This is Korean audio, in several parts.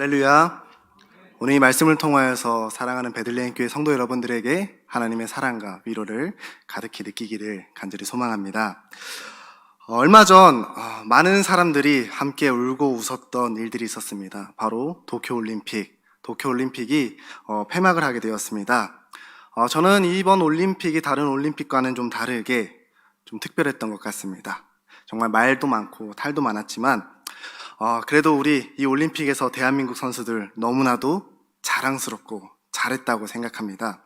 할렐루야. 오늘 이 말씀을 통하여서 사랑하는 베들레헴 교회 성도 여러분들에게 하나님의 사랑과 위로를 가득히 느끼기를 간절히 소망합니다. 얼마 전 많은 사람들이 함께 울고 웃었던 일들이 있었습니다. 바로 도쿄올림픽이 폐막을 하게 되었습니다. 저는 이번 올림픽이 다른 올림픽과는 좀 다르게 좀 특별했던 것 같습니다. 정말 말도 많고 탈도 많았지만 그래도 우리 이 올림픽에서 대한민국 선수들 너무나도 자랑스럽고 잘했다고 생각합니다.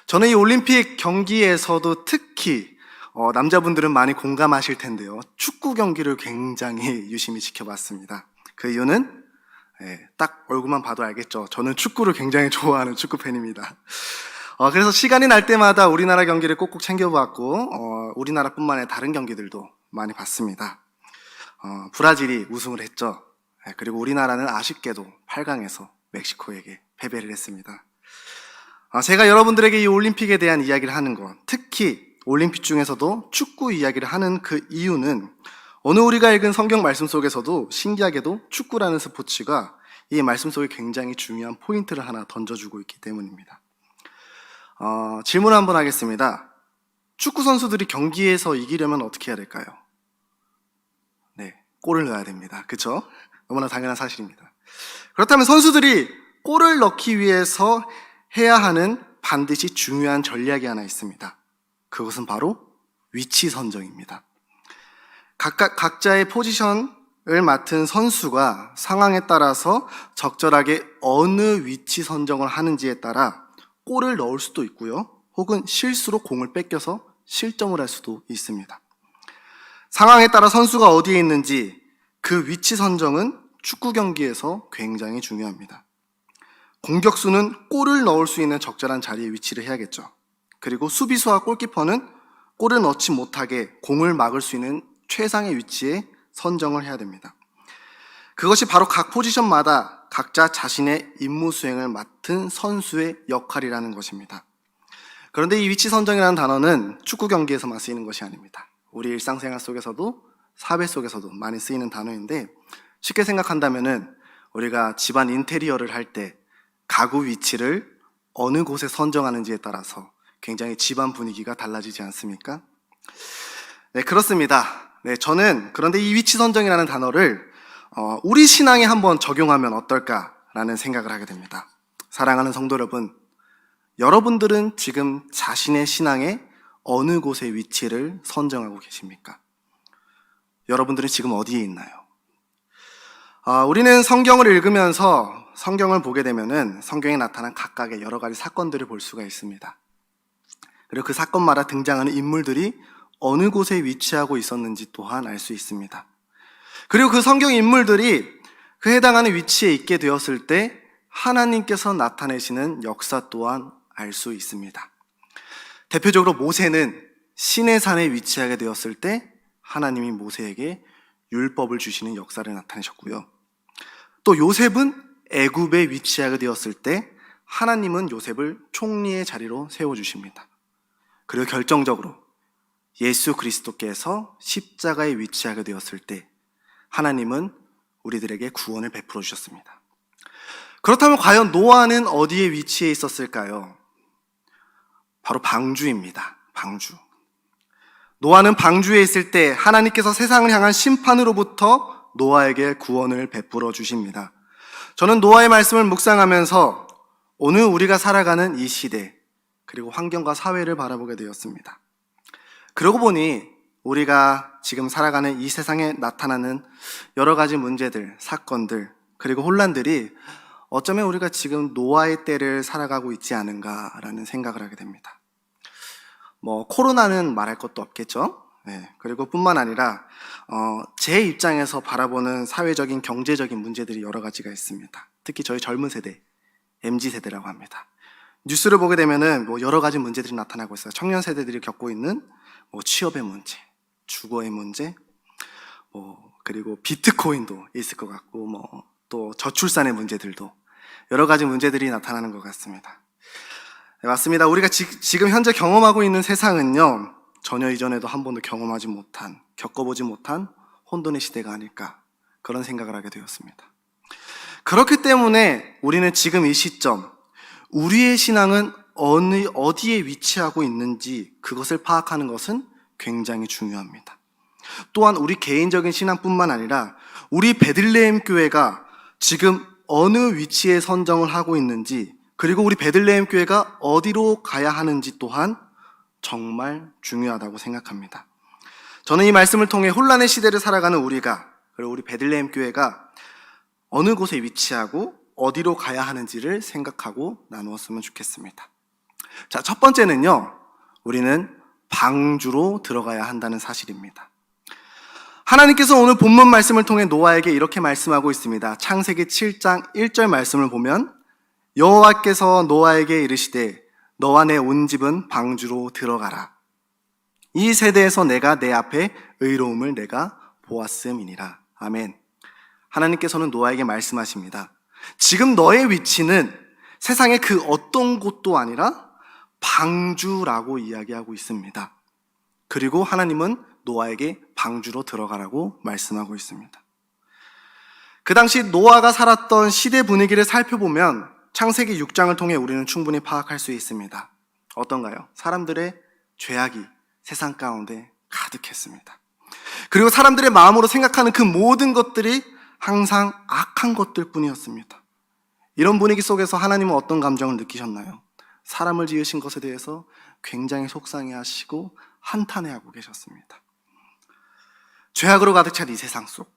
저는 이 올림픽 경기에서도 특히 남자분들은 많이 공감하실 텐데요. 축구 경기를 굉장히 유심히 지켜봤습니다. 그 이유는 딱 얼굴만 봐도 알겠죠. 저는 축구를 굉장히 좋아하는 축구 팬입니다. 그래서 시간이 날 때마다 우리나라 경기를 꼭꼭 챙겨봤고 우리나라뿐만 아니라 다른 경기들도 많이 봤습니다. 브라질이 우승을 했죠. 그리고 우리나라는 아쉽게도 8강에서 멕시코에게 패배를 했습니다. 제가 여러분들에게 이 올림픽에 대한 이야기를 하는 것, 특히 올림픽 중에서도 축구 이야기를 하는 그 이유는 오늘 우리가 읽은 성경 말씀 속에서도 신기하게도 축구라는 스포츠가 이 말씀 속에 굉장히 중요한 포인트를 하나 던져주고 있기 때문입니다. 질문 한번 하겠습니다. 축구 선수들이 경기에서 이기려면 어떻게 해야 될까요? 골을 넣어야 됩니다. 그렇죠? 너무나 당연한 사실입니다. 그렇다면 선수들이 골을 넣기 위해서 해야 하는 반드시 중요한 전략이 하나 있습니다. 그것은 바로 위치 선정입니다. 각자의 포지션을 맡은 선수가 상황에 따라서 적절하게 어느 위치 선정을 하는지에 따라 골을 넣을 수도 있고요. 혹은 실수로 공을 뺏겨서 실점을 할 수도 있습니다. 상황에 따라 선수가 어디에 있는지 그 위치 선정은 축구 경기에서 굉장히 중요합니다. 공격수는 골을 넣을 수 있는 적절한 자리에 위치를 해야겠죠. 그리고 수비수와 골키퍼는 골을 넣지 못하게 공을 막을 수 있는 최상의 위치에 선정을 해야 됩니다. 그것이 바로 각 포지션마다 각자 자신의 임무 수행을 맡은 선수의 역할이라는 것입니다. 그런데 이 위치 선정이라는 단어는 축구 경기에서만 쓰이는 것이 아닙니다. 우리 일상생활 속에서도 사회 속에서도 많이 쓰이는 단어인데 쉽게 생각한다면은 우리가 집안 인테리어를 할 때 가구 위치를 어느 곳에 선정하는지에 따라서 굉장히 집안 분위기가 달라지지 않습니까? 네, 그렇습니다. 저는 그런데 이 위치 선정이라는 단어를 우리 신앙에 한번 적용하면 어떨까라는 생각을 하게 됩니다. 사랑하는 성도 여러분, 여러분들은 지금 자신의 신앙에 어느 곳의 위치를 선정하고 계십니까? 여러분들은 지금 어디에 있나요? 우리는 성경을 읽으면서 성경을 보게 되면은 성경에 나타난 각각의 여러 가지 사건들을 볼 수가 있습니다. 그리고 그 사건마다 등장하는 인물들이 어느 곳에 위치하고 있었는지 또한 알 수 있습니다. 그리고 그 성경 인물들이 그 해당하는 위치에 있게 되었을 때 하나님께서 나타내시는 역사 또한 알 수 있습니다. 대표적으로 모세는 시내산에 위치하게 되었을 때 하나님이 모세에게 율법을 주시는 역사를 나타내셨고요. 또 요셉은 애굽에 위치하게 되었을 때 하나님은 요셉을 총리의 자리로 세워주십니다. 그리고 결정적으로 예수 그리스도께서 십자가에 위치하게 되었을 때 하나님은 우리들에게 구원을 베풀어 주셨습니다. 그렇다면 과연 노아는 어디에 위치해 있었을까요? 바로 방주입니다. 방주. 노아는 방주에 있을 때 하나님께서 세상을 향한 심판으로부터 노아에게 구원을 베풀어 주십니다. 저는 노아의 말씀을 묵상하면서 오늘 우리가 살아가는 이 시대 그리고 환경과 사회를 바라보게 되었습니다. 그러고 보니 우리가 지금 살아가는 이 세상에 나타나는 여러 가지 문제들, 사건들 그리고 혼란들이 어쩌면 우리가 지금 노아의 때를 살아가고 있지 않은가라는 생각을 하게 됩니다. 코로나는 말할 것도 없겠죠. 그리고 뿐만 아니라 제 입장에서 바라보는 사회적인 경제적인 문제들이 여러 가지가 있습니다. 특히 저희 젊은 세대, MZ세대라고 합니다. 뉴스를 보게 되면은 여러 가지 문제들이 나타나고 있어요. 청년 세대들이 겪고 있는 취업의 문제, 주거의 문제, 그리고 비트코인도 있을 것 같고 또 저출산의 문제들도 여러 가지 문제들이 나타나는 것 같습니다. 네, 맞습니다. 우리가 지금 현재 경험하고 있는 세상은요, 전혀 이전에도 한 번도 경험하지 못한, 겪어보지 못한 혼돈의 시대가 아닐까, 그런 생각을 하게 되었습니다. 그렇기 때문에 우리는 지금 이 시점, 우리의 신앙은 어디에 위치하고 있는지 그것을 파악하는 것은 굉장히 중요합니다. 또한 우리 개인적인 신앙뿐만 아니라 우리 베들레헴 교회가 지금 어느 위치에 선정을 하고 있는지, 그리고 우리 베들레헴 교회가 어디로 가야 하는지 또한 정말 중요하다고 생각합니다. 저는 이 말씀을 통해 혼란의 시대를 살아가는 우리가, 그리고 우리 베들레헴 교회가 어느 곳에 위치하고 어디로 가야 하는지를 생각하고 나누었으면 좋겠습니다. 자, 첫 번째는요, 우리는 방주로 들어가야 한다는 사실입니다. 하나님께서 오늘 본문 말씀을 통해 노아에게 이렇게 말씀하고 있습니다. 창세기 7장 1절 말씀을 보면 여호와께서 노아에게 이르시되 너와 내 온 집은 방주로 들어가라. 이 세대에서 내가 내 앞에 의로움을 내가 보았음이니라. 아멘. 하나님께서는 노아에게 말씀하십니다. 지금 너의 위치는 세상의 그 어떤 곳도 아니라 방주라고 이야기하고 있습니다. 그리고 하나님은 노아에게 방주로 들어가라고 말씀하고 있습니다. 그 당시 노아가 살았던 시대 분위기를 살펴보면 창세기 6장을 통해 우리는 충분히 파악할 수 있습니다. 어떤가요? 사람들의 죄악이 세상 가운데 가득했습니다. 그리고 사람들의 마음으로 생각하는 그 모든 것들이 항상 악한 것들 뿐이었습니다. 이런 분위기 속에서 하나님은 어떤 감정을 느끼셨나요? 사람을 지으신 것에 대해서 굉장히 속상해하시고 한탄해하고 계셨습니다. 죄악으로 가득 찬 이 세상 속,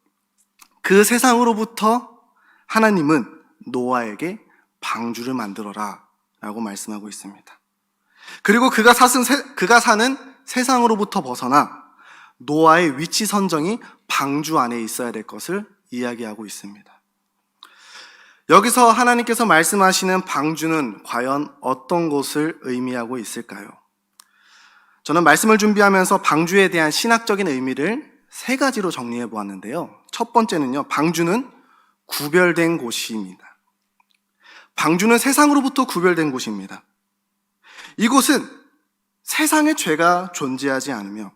그 세상으로부터 하나님은 노아에게 방주를 만들어라 라고 말씀하고 있습니다. 그리고 그가 사는 세상으로부터 벗어나 노아의 위치 선정이 방주 안에 있어야 될 것을 이야기하고 있습니다. 여기서 하나님께서 말씀하시는 방주는 과연 어떤 것을 의미하고 있을까요? 저는 말씀을 준비하면서 방주에 대한 신학적인 의미를 세 가지로 정리해 보았는데요. 첫 번째는요, 방주는 구별된 곳입니다. 방주는 세상으로부터 구별된 곳입니다. 이곳은 세상의 죄가 존재하지 않으며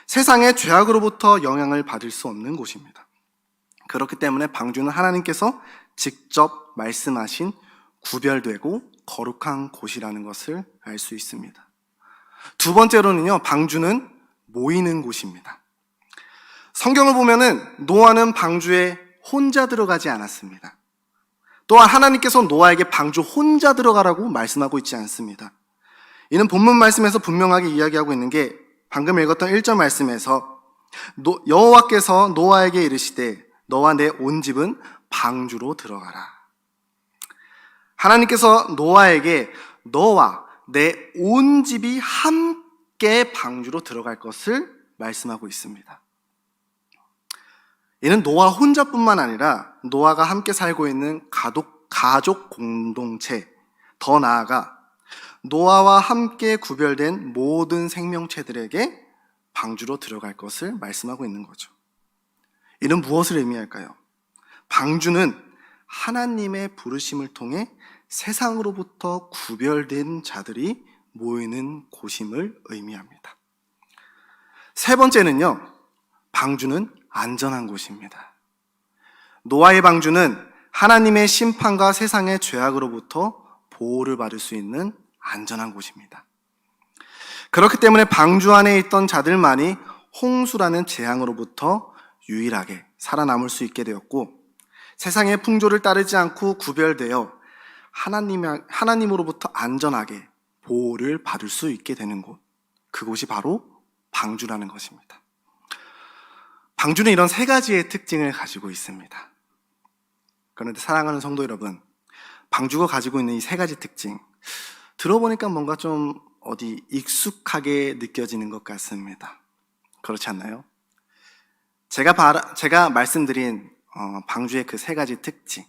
세상의 죄악으로부터 영향을 받을 수 없는 곳입니다. 그렇기 때문에 방주는 하나님께서 직접 말씀하신 구별되고 거룩한 곳이라는 것을 알 수 있습니다. 두 번째로는요, 방주는 모이는 곳입니다. 성경을 보면은 노아는 방주에 혼자 들어가지 않았습니다. 또한 하나님께서 노아에게 방주 혼자 들어가라고 말씀하고 있지 않습니다. 이는 본문 말씀에서 분명하게 이야기하고 있는 게 방금 읽었던 1절 말씀에서 여호와께서 노아에게 이르시되 너와 내 온 집은 방주로 들어가라. 하나님께서 노아에게 너와 내 온 집이 함께 방주로 들어갈 것을 말씀하고 있습니다. 이는 노아 혼자뿐만 아니라 노아가 함께 살고 있는 가족 공동체, 더 나아가 노아와 함께 구별된 모든 생명체들에게 방주로 들어갈 것을 말씀하고 있는 거죠. 이는 무엇을 의미할까요? 방주는 하나님의 부르심을 통해 세상으로부터 구별된 자들이 모이는 곳임을 의미합니다. 세 번째는요, 방주는 안전한 곳입니다. 노아의 방주는 하나님의 심판과 세상의 죄악으로부터 보호를 받을 수 있는 안전한 곳입니다. 그렇기 때문에 방주 안에 있던 자들만이 홍수라는 재앙으로부터 유일하게 살아남을 수 있게 되었고, 세상의 풍조를 따르지 않고 구별되어 하나님으로부터 안전하게 보호를 받을 수 있게 되는 곳, 그곳이 바로 방주라는 것입니다. 방주는 이런 세 가지의 특징을 가지고 있습니다. 그런데 사랑하는 성도 여러분, 방주가 가지고 있는 이 세 가지 특징, 들어보니까 뭔가 좀 익숙하게 느껴지는 것 같습니다. 그렇지 않나요? 제가 말씀드린 방주의 그 세 가지 특징,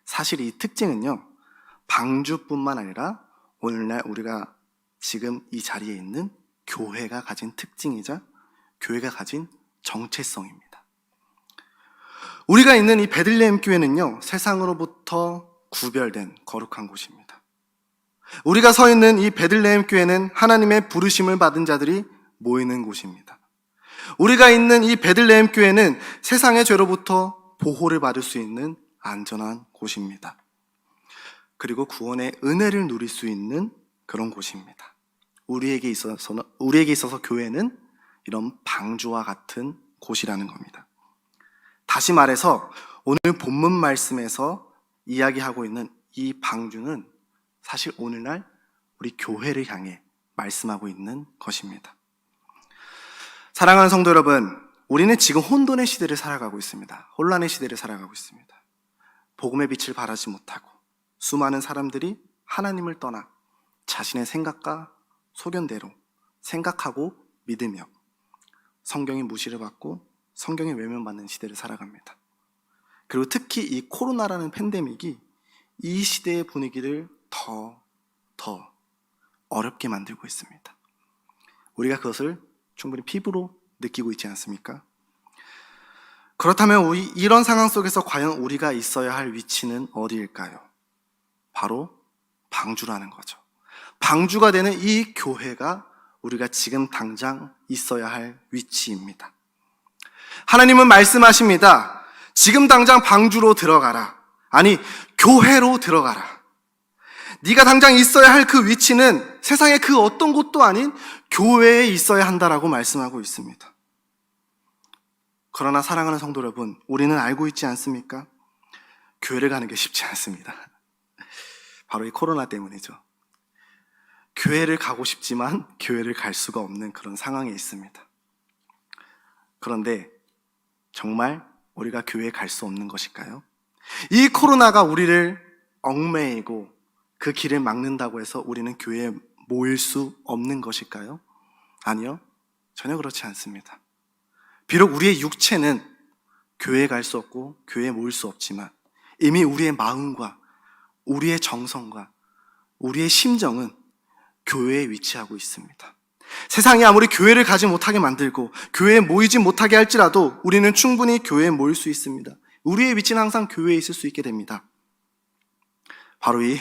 사실 이 특징은요, 방주뿐만 아니라 오늘날 우리가 지금 이 자리에 있는 교회가 가진 특징이자 교회가 가진 정체성입니다. 우리가 있는 이 베들레헴 교회는요, 세상으로부터 구별된 거룩한 곳입니다. 우리가 서 있는 이 베들레헴 교회는 하나님의 부르심을 받은 자들이 모이는 곳입니다. 우리가 있는 이 베들레헴 교회는 세상의 죄로부터 보호를 받을 수 있는 안전한 곳입니다. 그리고 구원의 은혜를 누릴 수 있는 그런 곳입니다. 우리에게 있어서 교회는 이런 방주와 같은 곳이라는 겁니다. 다시 말해서 오늘 본문 말씀에서 이야기하고 있는 이 방주는 사실 오늘날 우리 교회를 향해 말씀하고 있는 것입니다. 사랑하는 성도 여러분, 우리는 지금 혼돈의 시대를 살아가고 있습니다. 혼란의 시대를 살아가고 있습니다. 복음의 빛을 발하지 못하고 수많은 사람들이 하나님을 떠나 자신의 생각과 소견대로 생각하고 믿으며 성경의 무시를 받고 성경에 외면받는 시대를 살아갑니다. 그리고 특히 이 코로나라는 팬데믹이 이 시대의 분위기를 더 어렵게 만들고 있습니다. 우리가 그것을 충분히 피부로 느끼고 있지 않습니까? 그렇다면 이런 상황 속에서 과연 우리가 있어야 할 위치는 어디일까요? 바로 방주라는 거죠. 방주가 되는 이 교회가 우리가 지금 당장 있어야 할 위치입니다. 하나님은 말씀하십니다. 지금 당장 방주로 들어가라. 아니, 교회로 들어가라. 네가 당장 있어야 할 그 위치는 세상의 그 어떤 곳도 아닌 교회에 있어야 한다라고 말씀하고 있습니다. 그러나 사랑하는 성도 여러분, 우리는 알고 있지 않습니까? 교회를 가는 게 쉽지 않습니다. 바로 이 코로나 때문이죠. 교회를 가고 싶지만 교회를 갈 수가 없는 그런 상황에 있습니다. 그런데 정말 우리가 교회에 갈 수 없는 것일까요? 이 코로나가 우리를 얽매이고 그 길을 막는다고 해서 우리는 교회에 모일 수 없는 것일까요? 아니요, 전혀 그렇지 않습니다. 비록 우리의 육체는 교회에 갈 수 없고 교회에 모일 수 없지만 이미 우리의 마음과 우리의 정성과 우리의 심정은 교회에 위치하고 있습니다. 세상이 아무리 교회를 가지 못하게 만들고 교회에 모이지 못하게 할지라도 우리는 충분히 교회에 모일 수 있습니다. 우리의 위치는 항상 교회에 있을 수 있게 됩니다. 바로 이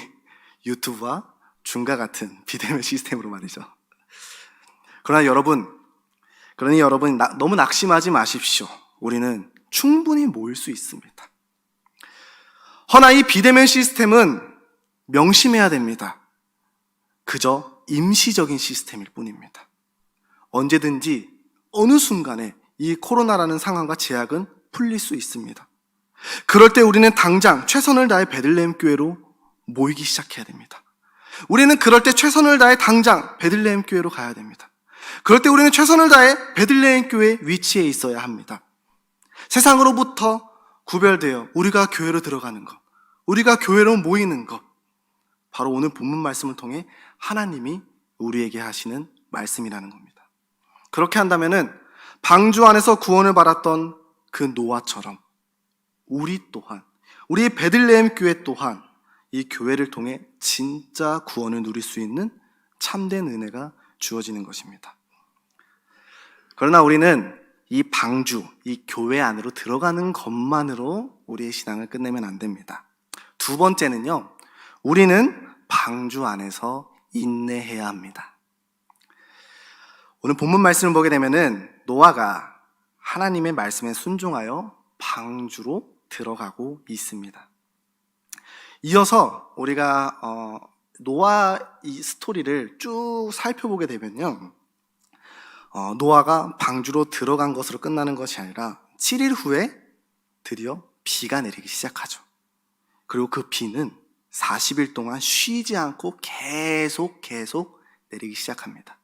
유튜브와 줌과 같은 비대면 시스템으로 말이죠. 그러니 여러분 너무 낙심하지 마십시오. 우리는 충분히 모일 수 있습니다. 허나 이 비대면 시스템은 명심해야 됩니다. 그저 임시적인 시스템일 뿐입니다. 언제든지 어느 순간에 이 코로나라는 상황과 제약은 풀릴 수 있습니다. 그럴 때 우리는 당장 최선을 다해 베들레헴 교회로 모이기 시작해야 됩니다. 우리는 그럴 때 최선을 다해 당장 베들레헴 교회로 가야 됩니다. 그럴 때 우리는 최선을 다해 베들레헴 교회 위치에 있어야 합니다. 세상으로부터 구별되어 우리가 교회로 들어가는 것, 우리가 교회로 모이는 것, 바로 오늘 본문 말씀을 통해 하나님이 우리에게 하시는 말씀이라는 겁니다. 그렇게 한다면은 방주 안에서 구원을 받았던 그 노아처럼 우리 또한, 우리 베들레헴 교회 또한 이 교회를 통해 진짜 구원을 누릴 수 있는 참된 은혜가 주어지는 것입니다. 그러나 우리는 이 방주, 이 교회 안으로 들어가는 것만으로 우리의 신앙을 끝내면 안 됩니다. 두 번째는요, 우리는 방주 안에서 인내해야 합니다. 오늘 본문 말씀을 보게 되면은 노아가 하나님의 말씀에 순종하여 방주로 들어가고 있습니다. 이어서 우리가 노아 이 스토리를 쭉 살펴보게 되면요, 노아가 방주로 들어간 것으로 끝나는 것이 아니라 7일 후에 드디어 비가 내리기 시작하죠. 그리고 그 비는 40일 동안 쉬지 않고 계속 내리기 시작합니다.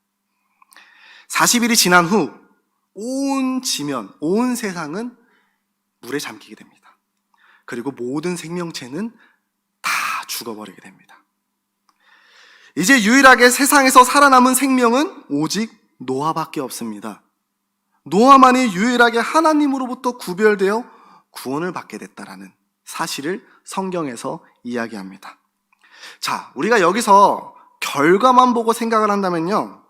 40일이 지난 후 온 지면, 온 세상은 물에 잠기게 됩니다. 그리고 모든 생명체는 다 죽어버리게 됩니다. 이제 유일하게 세상에서 살아남은 생명은 오직 노아밖에 없습니다. 노아만이 유일하게 하나님으로부터 구별되어 구원을 받게 됐다라는 사실을 성경에서 이야기합니다. 자, 우리가 여기서 결과만 보고 생각을 한다면요,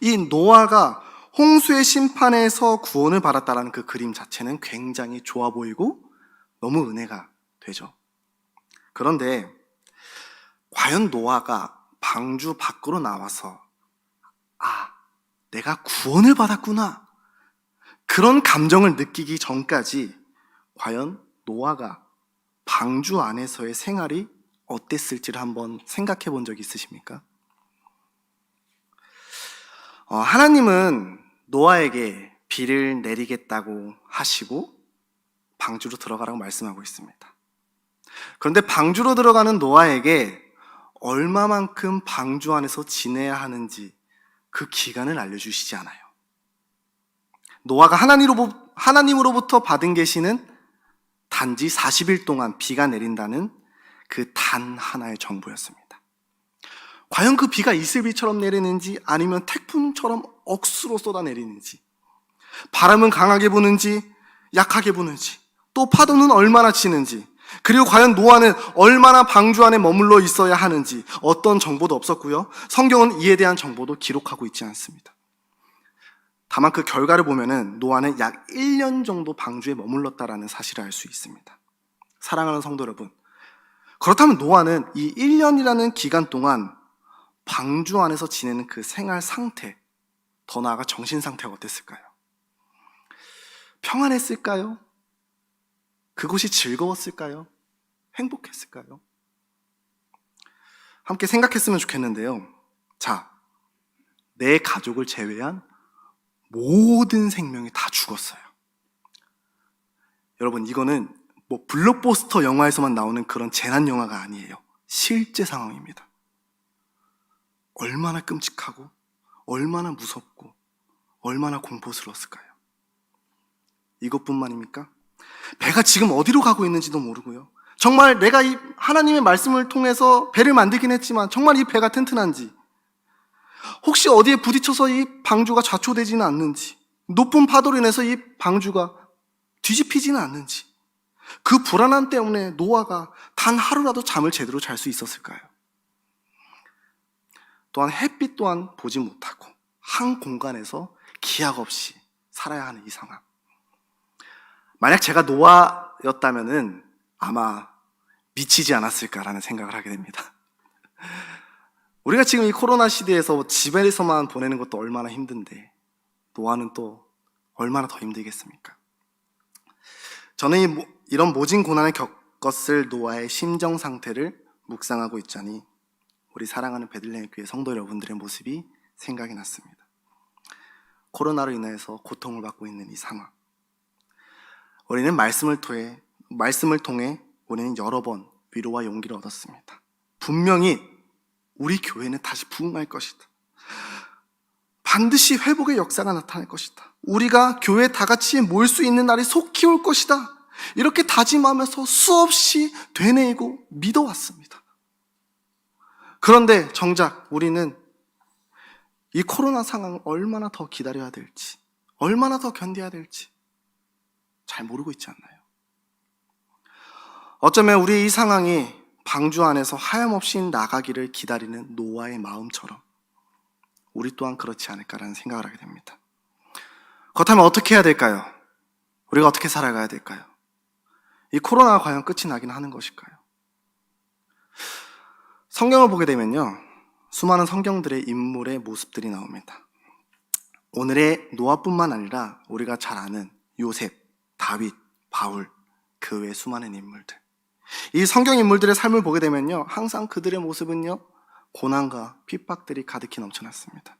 이 노아가 홍수의 심판에서 구원을 받았다라는 그 그림 자체는 굉장히 좋아 보이고 너무 은혜가 되죠. 그런데 과연 노아가 방주 밖으로 나와서 내가 구원을 받았구나, 그런 감정을 느끼기 전까지 과연 노아가 방주 안에서의 생활이 어땠을지를 한번 생각해 본 적 있으십니까? 하나님은 노아에게 비를 내리겠다고 하시고 방주로 들어가라고 말씀하고 있습니다. 그런데 방주로 들어가는 노아에게 얼마만큼 방주 안에서 지내야 하는지 그 기간을 알려주시지 않아요. 노아가 하나님으로부터 받은 계시는 단지 40일 동안 비가 내린다는 그 단 하나의 정보였습니다. 과연 그 비가 이슬비처럼 내리는지 아니면 태풍처럼 억수로 쏟아내리는지, 바람은 강하게 부는지 약하게 부는지, 또 파도는 얼마나 치는지, 그리고 과연 노아는 얼마나 방주 안에 머물러 있어야 하는지 어떤 정보도 없었고요. 성경은 이에 대한 정보도 기록하고 있지 않습니다. 다만 그 결과를 보면은 노아는 약 1년 정도 방주에 머물렀다라는 사실을 알 수 있습니다. 사랑하는 성도 여러분, 그렇다면 노아는 이 1년이라는 기간 동안 방주 안에서 지내는 그 생활 상태, 더 나아가 정신 상태가 어땠을까요? 평안했을까요? 그곳이 즐거웠을까요? 행복했을까요? 함께 생각했으면 좋겠는데요. 자, 내 가족을 제외한 모든 생명이 다 죽었어요. 여러분, 이거는 블록버스터 영화에서만 나오는 그런 재난 영화가 아니에요. 실제 상황입니다. 얼마나 끔찍하고 얼마나 무섭고 얼마나 공포스러웠을까요? 이것뿐만입니까? 배가 지금 어디로 가고 있는지도 모르고요. 정말 내가 이 하나님의 말씀을 통해서 배를 만들긴 했지만 정말 이 배가 튼튼한지, 혹시 어디에 부딪혀서 이 방주가 좌초되지는 않는지, 높은 파도로 인해서 이 방주가 뒤집히지는 않는지, 그 불안함 때문에 노아가 단 하루라도 잠을 제대로 잘 수 있었을까요? 또한 햇빛 또한 보지 못하고 한 공간에서 기약 없이 살아야 하는 이 상황. 만약 제가 노아였다면은 아마 미치지 않았을까라는 생각을 하게 됩니다. 우리가 지금 이 코로나 시대에서 집에서만 보내는 것도 얼마나 힘든데 노아는 또 얼마나 더 힘들겠습니까? 저는 이런 모진 고난을 겪었을 노아의 심정 상태를 묵상하고 있자니 우리 사랑하는 베들레헴 교회 성도 여러분들의 모습이 생각이 났습니다. 코로나로 인해서 고통을 받고 있는 이 상황, 우리는 말씀을 통해 우리는 여러 번 위로와 용기를 얻었습니다. 분명히 우리 교회는 다시 부흥할 것이다. 반드시 회복의 역사가 나타날 것이다. 우리가 교회 다 같이 모일 수 있는 날이 속히 올 것이다. 이렇게 다짐하면서 수없이 되뇌이고 믿어왔습니다. 그런데 정작 우리는 이 코로나 상황을 얼마나 더 기다려야 될지, 얼마나 더 견뎌야 될지 잘 모르고 있지 않나요? 어쩌면 우리 이 상황이 방주 안에서 하염없이 나가기를 기다리는 노아의 마음처럼 우리 또한 그렇지 않을까라는 생각을 하게 됩니다. 그렇다면 어떻게 해야 될까요? 우리가 어떻게 살아가야 될까요? 이 코로나가 과연 끝이 나긴 하는 것일까요? 성경을 보게 되면요, 수많은 성경들의 인물의 모습들이 나옵니다. 오늘의 노아뿐만 아니라 우리가 잘 아는 요셉, 다윗, 바울, 그 외 수많은 인물들, 이 성경 인물들의 삶을 보게 되면요, 항상 그들의 모습은요, 고난과 핍박들이 가득히 넘쳐났습니다.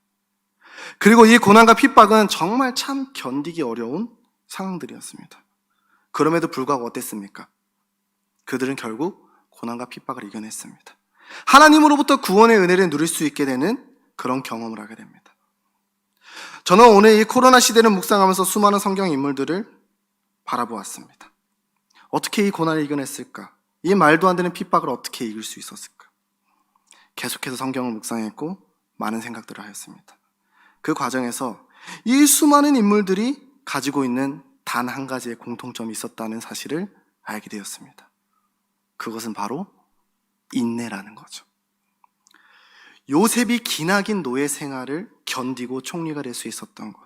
그리고 이 고난과 핍박은 정말 참 견디기 어려운 상황들이었습니다. 그럼에도 불구하고 어땠습니까? 그들은 결국 고난과 핍박을 이겨냈습니다. 하나님으로부터 구원의 은혜를 누릴 수 있게 되는 그런 경험을 하게 됩니다. 저는 오늘 이 코로나 시대를 묵상하면서 수많은 성경 인물들을 바라보았습니다. 어떻게 이 고난을 이겨냈을까? 이 말도 안 되는 핍박을 어떻게 이길 수 있었을까? 계속해서 성경을 묵상했고 많은 생각들을 하였습니다. 그 과정에서 이 수많은 인물들이 가지고 있는 단 한 가지의 공통점이 있었다는 사실을 알게 되었습니다. 그것은 바로 인내라는 거죠. 요셉이 기나긴 노예 생활을 견디고 총리가 될 수 있었던 것,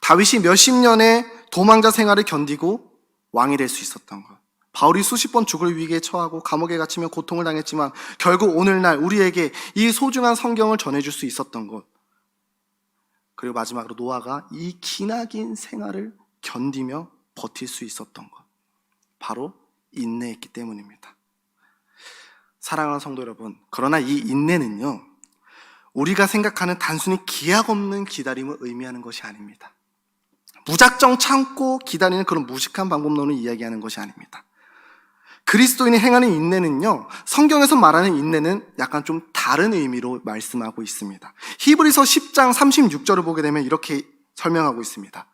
다윗이 몇십 년의 도망자 생활을 견디고 왕이 될 수 있었던 것, 바울이 수십 번 죽을 위기에 처하고 감옥에 갇히며 고통을 당했지만 결국 오늘날 우리에게 이 소중한 성경을 전해줄 수 있었던 것, 그리고 마지막으로 노아가 이 기나긴 생활을 견디며 버틸 수 있었던 것, 바로 인내했기 때문입니다. 사랑하는 성도 여러분, 그러나 이 인내는요, 우리가 생각하는 단순히 기약 없는 기다림을 의미하는 것이 아닙니다. 무작정 참고 기다리는 그런 무식한 방법론을 이야기하는 것이 아닙니다. 그리스도인이 행하는 인내는요, 성경에서 말하는 인내는 약간 좀 다른 의미로 말씀하고 있습니다. 히브리서 10장 36절을 보게 되면 이렇게 설명하고 있습니다.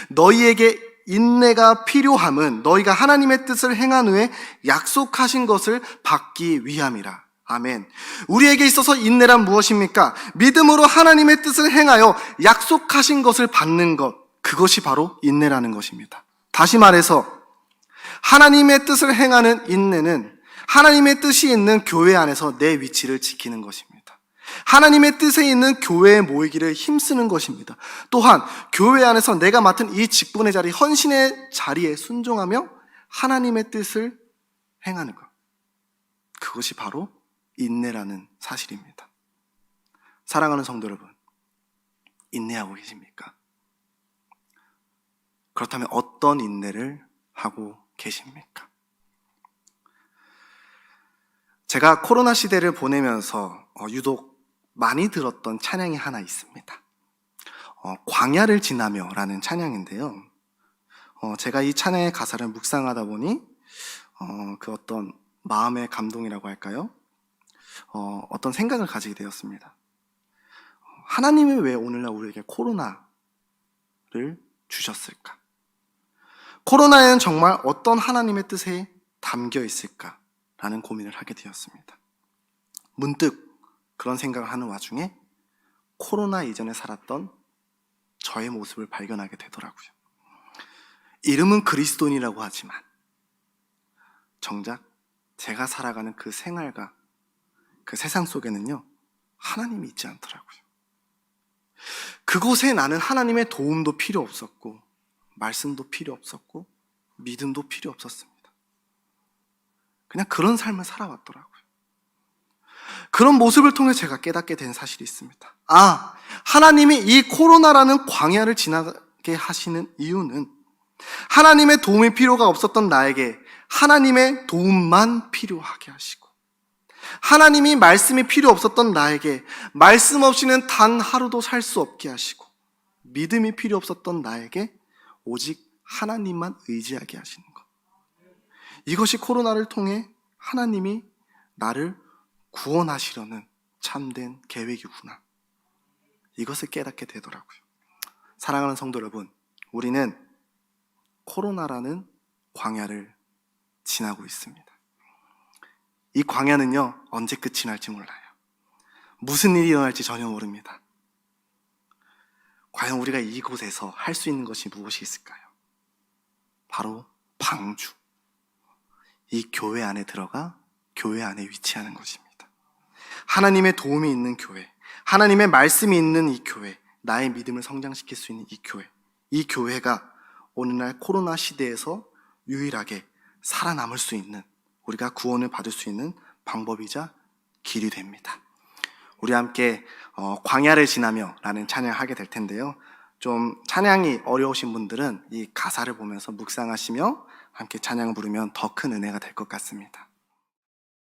너희에게 인내가 필요함은 너희가 하나님의 뜻을 행한 후에 약속하신 것을 받기 위함이라. 아멘. 우리에게 있어서 인내란 무엇입니까? 믿음으로 하나님의 뜻을 행하여 약속하신 것을 받는 것, 그것이 바로 인내라는 것입니다. 다시 말해서 하나님의 뜻을 행하는 인내는 하나님의 뜻이 있는 교회 안에서 내 위치를 지키는 것입니다. 하나님의 뜻에 있는 교회에 모이기를 힘쓰는 것입니다. 또한 교회 안에서 내가 맡은 이 직분의 자리, 헌신의 자리에 순종하며 하나님의 뜻을 행하는 것, 그것이 바로 인내라는 사실입니다. 사랑하는 성도 여러분, 인내하고 계십니까? 그렇다면 어떤 인내를 하고 계십니까? 제가 코로나 시대를 보내면서 유독 많이 들었던 찬양이 하나 있습니다. 광야를 지나며 라는 찬양인데요. 제가 이 찬양의 가사를 묵상하다 보니 그 어떤 마음의 감동이라고 할까요? 어떤 생각을 가지게 되었습니다. 하나님이 왜 오늘날 우리에게 코로나를 주셨을까? 코로나에는 정말 어떤 하나님의 뜻에 담겨 있을까라는 고민을 하게 되었습니다. 문득 그런 생각을 하는 와중에 코로나 이전에 살았던 저의 모습을 발견하게 되더라고요. 이름은 그리스도인이라고 하지만 정작 제가 살아가는 그 생활과 그 세상 속에는요, 하나님이 있지 않더라고요. 그곳에 나는 하나님의 도움도 필요 없었고, 말씀도 필요 없었고, 믿음도 필요 없었습니다. 그냥 그런 삶을 살아왔더라고요. 그런 모습을 통해 제가 깨닫게 된 사실이 있습니다. 하나님이 이 코로나라는 광야를 지나게 하시는 이유는 하나님의 도움이 필요가 없었던 나에게 하나님의 도움만 필요하게 하시고, 하나님이 말씀이 필요 없었던 나에게 말씀 없이는 단 하루도 살 수 없게 하시고, 믿음이 필요 없었던 나에게 오직 하나님만 의지하게 하시는 것. 이것이 코로나를 통해 하나님이 나를 구원하시려는 참된 계획이구나. 이것을 깨닫게 되더라고요. 사랑하는 성도 여러분, 우리는 코로나라는 광야를 지나고 있습니다. 이 광야는요, 언제 끝이 날지 몰라요. 무슨 일이 일어날지 전혀 모릅니다. 과연 우리가 이곳에서 할 수 있는 것이 무엇이 있을까요? 바로 방주. 이 교회 안에 들어가 교회 안에 위치하는 것입니다. 하나님의 도움이 있는 교회, 하나님의 말씀이 있는 이 교회, 나의 믿음을 성장시킬 수 있는 이 교회, 이 교회가 오늘날 코로나 시대에서 유일하게 살아남을 수 있는, 우리가 구원을 받을 수 있는 방법이자 길이 됩니다. 우리 함께 광야를 지나며 라는 찬양을 하게 될 텐데요. 좀 찬양이 어려우신 분들은 이 가사를 보면서 묵상하시며 함께 찬양을 부르면 더 큰 은혜가 될 것 같습니다.